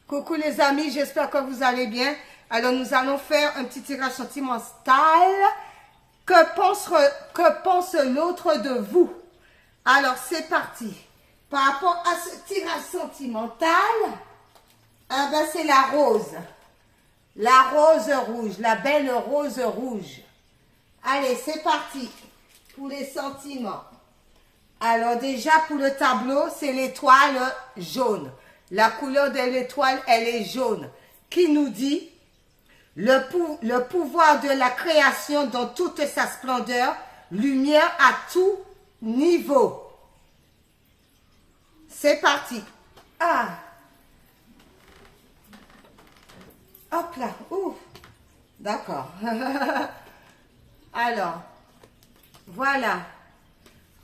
Coucou les amis, j'espère que vous allez bien. Alors nous allons faire un petit tirage sentimental. Que pense l'autre de vous? Alors c'est parti. Par rapport à ce tirage sentimental, ben, c'est la rose. La rose rouge, la belle rose rouge. Allez, c'est parti pour les sentiments. Alors déjà pour le tableau, c'est l'étoile jaune. La couleur de l'étoile, elle est jaune. Qui nous dit le pouvoir de la création dans toute sa splendeur, lumière à tout niveau. C'est parti. Ah. Hop là. Ouf. D'accord. Alors, voilà.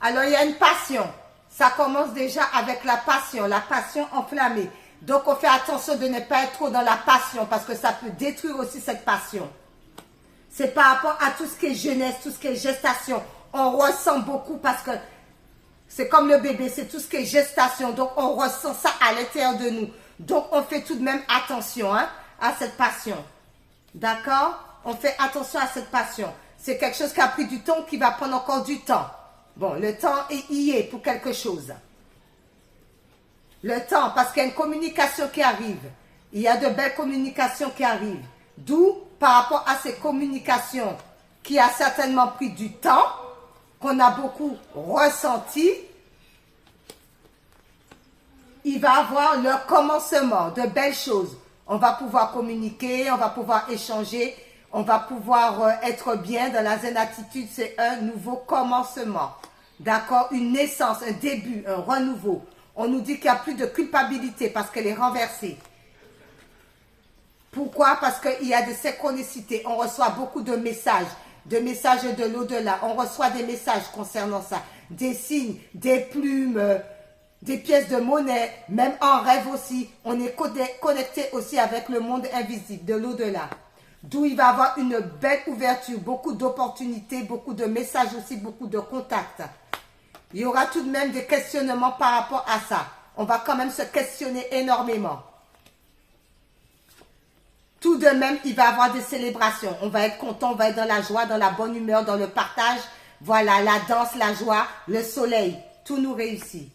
Alors, il y a une passion. Ça commence déjà avec la passion enflammée. Donc, on fait attention de ne pas être trop dans la passion parce que ça peut détruire aussi cette passion. C'est par rapport à tout ce qui est jeunesse, tout ce qui est gestation. On ressent beaucoup parce que c'est comme le bébé, c'est tout ce qui est gestation. Donc, on ressent ça à l'intérieur de nous. Donc, on fait tout de même attention à cette passion. D'accord? On fait attention à cette passion. C'est quelque chose qui a pris du temps, qui va prendre encore du temps. Bon, le temps y est pour quelque chose. Le temps, parce qu'il y a une communication qui arrive. Il y a de belles communications qui arrivent. D'où, par rapport à ces communications qui a certainement pris du temps, qu'on a beaucoup ressenti, il va avoir le commencement de belles choses. On va pouvoir communiquer, on va pouvoir échanger, on va pouvoir être bien dans la zen attitude. C'est un nouveau commencement. D'accord? Une naissance, un début, un renouveau. On nous dit qu'il n'y a plus de culpabilité parce qu'elle est renversée. Pourquoi? Parce qu'il y a des synchronicités. On reçoit beaucoup de messages de l'au-delà. On reçoit des messages concernant ça. Des signes, des plumes, des pièces de monnaie, même en rêve aussi. On est connecté aussi avec le monde invisible, de l'au-delà. D'où il va y avoir une belle ouverture, beaucoup d'opportunités, beaucoup de messages aussi, beaucoup de contacts. Il y aura tout de même des questionnements par rapport à ça. On va quand même se questionner énormément. Tout de même, il va y avoir des célébrations. On va être content, on va être dans la joie, dans la bonne humeur, dans le partage. Voilà, la danse, la joie, le soleil. Tout nous réussit.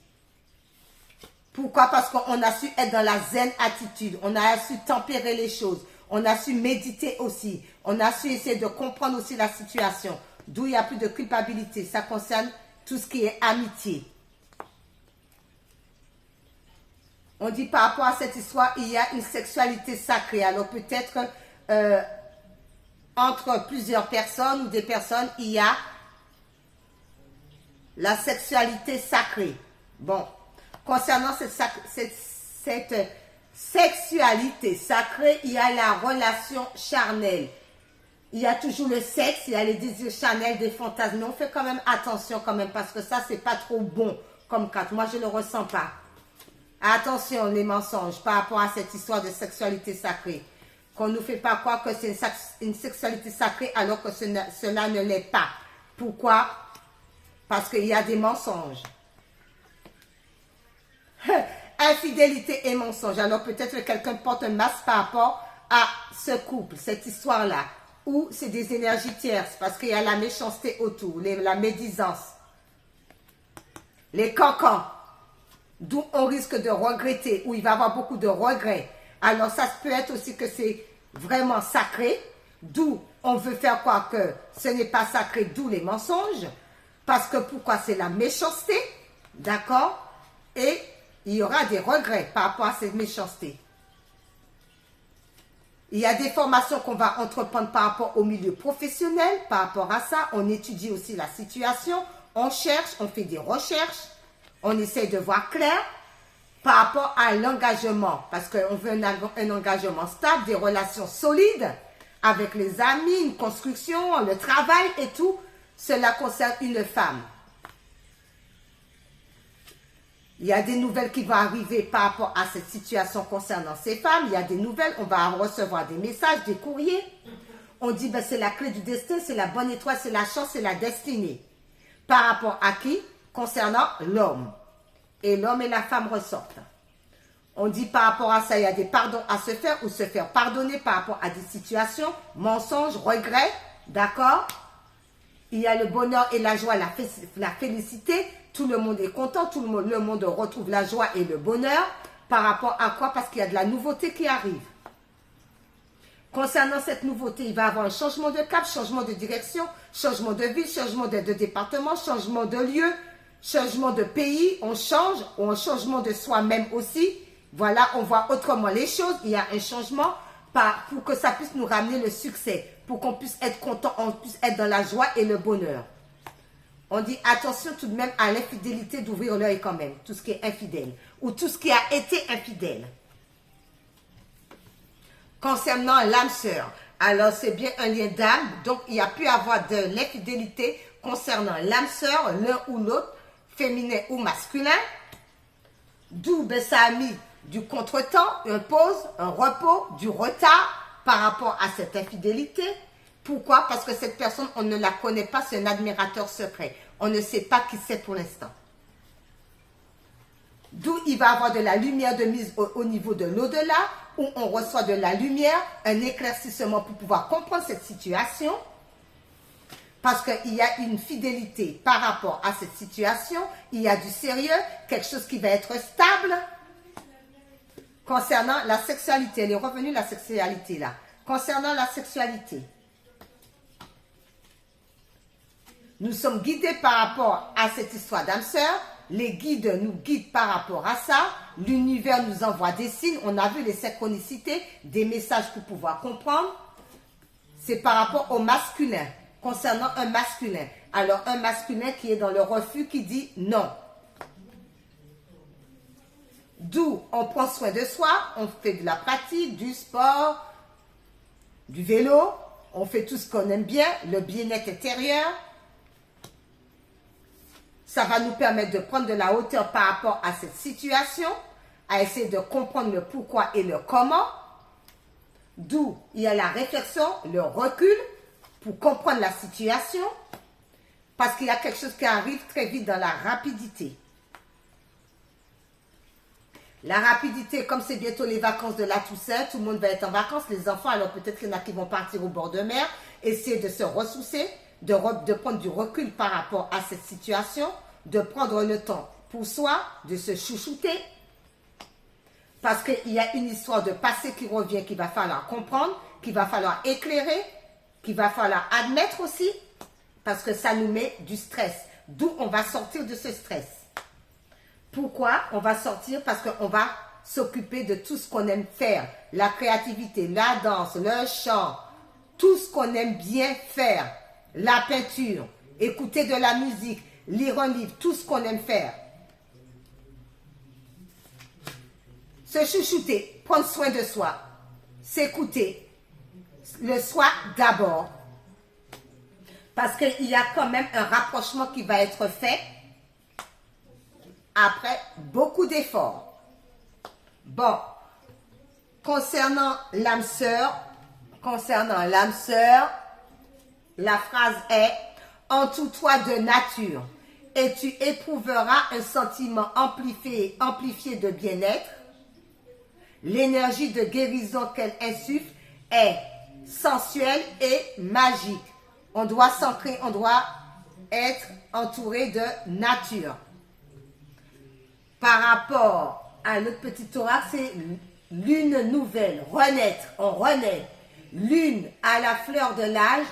Pourquoi? Parce qu'on a su être dans la zen attitude. On a su tempérer les choses. On a su méditer aussi. On a su essayer de comprendre aussi la situation. D'où il n'y a plus de culpabilité. Ça concerne tout ce qui est amitié. On dit par rapport à cette histoire, il y a une sexualité sacrée. Alors peut-être entre plusieurs personnes ou des personnes, il y a la sexualité sacrée. Bon, concernant cette sexualité sacrée, il y a la relation charnelle. Il y a toujours le sexe, il y a les désirs charnels, des fantasmes. Mais on fait quand même attention quand même parce que ça, c'est pas trop bon comme carte. Moi, je ne le ressens pas. Attention, les mensonges par rapport à cette histoire de sexualité sacrée. Qu'on ne nous fait pas croire que c'est une sexualité sacrée alors que cela ne l'est pas. Pourquoi? Parce qu'il y a des mensonges. Infidélité et mensonge. Alors peut-être que quelqu'un porte un masque par rapport à ce couple, cette histoire-là. Ou c'est des énergies tierces parce qu'il y a la méchanceté autour, la médisance. Les cancans. D'où on risque de regretter, où il va y avoir beaucoup de regrets. Alors ça peut être aussi que c'est vraiment sacré, d'où on veut faire croire que ce n'est pas sacré, d'où les mensonges. Parce que pourquoi? C'est la méchanceté, d'accord? Et il y aura des regrets par rapport à cette méchanceté. Il y a des formations qu'on va entreprendre par rapport au milieu professionnel, par rapport à ça. On étudie aussi la situation, on cherche, on fait des recherches. On essaie de voir clair par rapport à l'engagement, parce qu'on veut un engagement stable, des relations solides avec les amis, une construction, le travail et tout. Cela concerne une femme. Il y a des nouvelles qui vont arriver par rapport à cette situation concernant ces femmes. Il y a des nouvelles, on va recevoir des messages, des courriers. On dit ben, c'est la clé du destin, c'est la bonne étoile, c'est la chance, c'est la destinée. Par rapport à qui? Concernant l'homme. Et l'homme et la femme ressortent. On dit par rapport à ça, il y a des pardons à se faire ou se faire pardonner par rapport à des situations, mensonges, regrets, d'accord? Il y a le bonheur et la joie, la félicité. Tout le monde est content, le monde retrouve la joie et le bonheur. Par rapport à quoi? Parce qu'il y a de la nouveauté qui arrive. Concernant cette nouveauté, il va y avoir un changement de cap, changement de direction, changement de ville, changement de département, changement de lieu, changement de pays. On change, ou un changement de soi-même aussi. Voilà, on voit autrement les choses. Il y a un changement pour que ça puisse nous ramener le succès, pour qu'on puisse être content, on puisse être dans la joie et le bonheur. On dit attention tout de même à l'infidélité, d'ouvrir l'œil quand même, tout ce qui est infidèle, ou tout ce qui a été infidèle. Concernant l'âme sœur, alors c'est bien un lien d'âme, donc il y a pu avoir de l'infidélité concernant l'âme sœur, l'un ou l'autre, féminin ou masculin, d'où ben, ça a mis du contretemps, une pause, un repos, du retard par rapport à cette infidélité. Pourquoi? Parce que cette personne, on ne la connaît pas, c'est un admirateur secret. On ne sait pas qui c'est pour l'instant. D'où il va y avoir de la lumière de mise au niveau de l'au-delà, où on reçoit de la lumière, un éclaircissement pour pouvoir comprendre cette situation. Parce qu'il y a une fidélité par rapport à cette situation, il y a du sérieux, quelque chose qui va être stable. Concernant la sexualité, elle est revenue la sexualité là. Concernant la sexualité, nous sommes guidés par rapport à cette histoire d'âme sœur. Les guides nous guident par rapport à ça. L'univers nous envoie des signes. On a vu les synchronicités, des messages pour pouvoir comprendre. C'est par rapport au masculin, concernant un masculin. Alors, un masculin qui est dans le refus, qui dit non. D'où on prend soin de soi, on fait de la pratique, du sport, du vélo, on fait tout ce qu'on aime bien, le bien-être intérieur. Ça va nous permettre de prendre de la hauteur par rapport à cette situation, à essayer de comprendre le pourquoi et le comment. D'où il y a la réflexion, le recul pour comprendre la situation, parce qu'il y a quelque chose qui arrive très vite dans la rapidité. La rapidité, comme c'est bientôt les vacances de la Toussaint, tout le monde va être en vacances, les enfants, alors peut-être qu'il y en a qui vont partir au bord de mer, essayer de se ressourcer, de prendre du recul par rapport à cette situation, de prendre le temps pour soi, de se chouchouter, parce qu'il y a une histoire de passé qui revient, qu'il va falloir comprendre, qu'il va falloir éclairer, qu'il va falloir admettre aussi, parce que ça nous met du stress. D'où on va sortir de ce stress. Pourquoi on va sortir? Parce qu'on va s'occuper de tout ce qu'on aime faire. La créativité, la danse, le chant, tout ce qu'on aime bien faire. La peinture, écouter de la musique, lire un livre, tout ce qu'on aime faire. Se chouchouter, prendre soin de soi, s'écouter, le soi d'abord. Parce qu'il y a quand même un rapprochement qui va être fait après beaucoup d'efforts. Bon, concernant l'âme sœur, la phrase est « Entoure-toi de nature et tu éprouveras un sentiment amplifié de bien-être. L'énergie de guérison qu'elle insuffle est sensuelle et magique. » On doit s'ancrer, on doit être entouré de nature. Par rapport à notre petit oracle, c'est lune nouvelle, renaître, on renaît. Lune à la fleur de l'âge,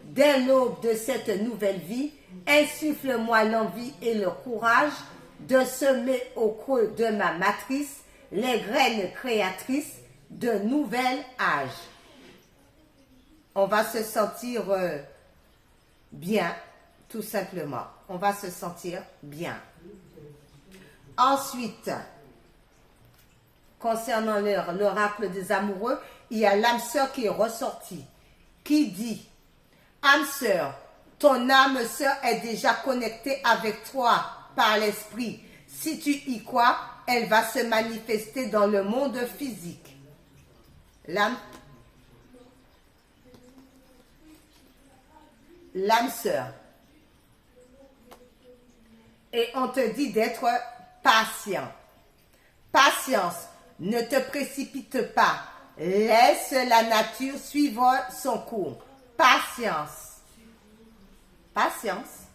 dès l'aube de cette nouvelle vie, insuffle-moi l'envie et le courage de semer au creux de ma matrice les graines créatrices de nouvel âge. On va se sentir bien, tout simplement. On va se sentir bien. Ensuite, concernant l'oracle des amoureux, il y a l'âme sœur qui est ressortie, qui dit « Âme sœur, ton âme sœur est déjà connectée avec toi par l'esprit. Si tu y crois, elle va se manifester dans le monde physique. » L'âme sœur. Et on te dit d'être patient. Patience. Ne te précipite pas. Laisse la nature suivre son cours. Patience. Patience.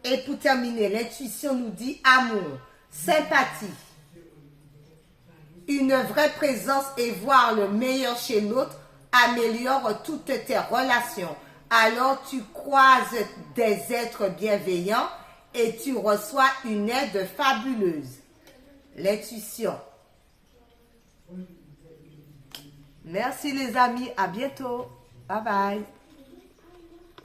Et pour terminer, l'intuition nous dit amour, sympathie, une vraie présence et voir le meilleur chez l'autre améliore toutes tes relations. Alors tu croises des êtres bienveillants et tu reçois une aide fabuleuse. L'intuition. Merci les amis, à bientôt. Bye bye.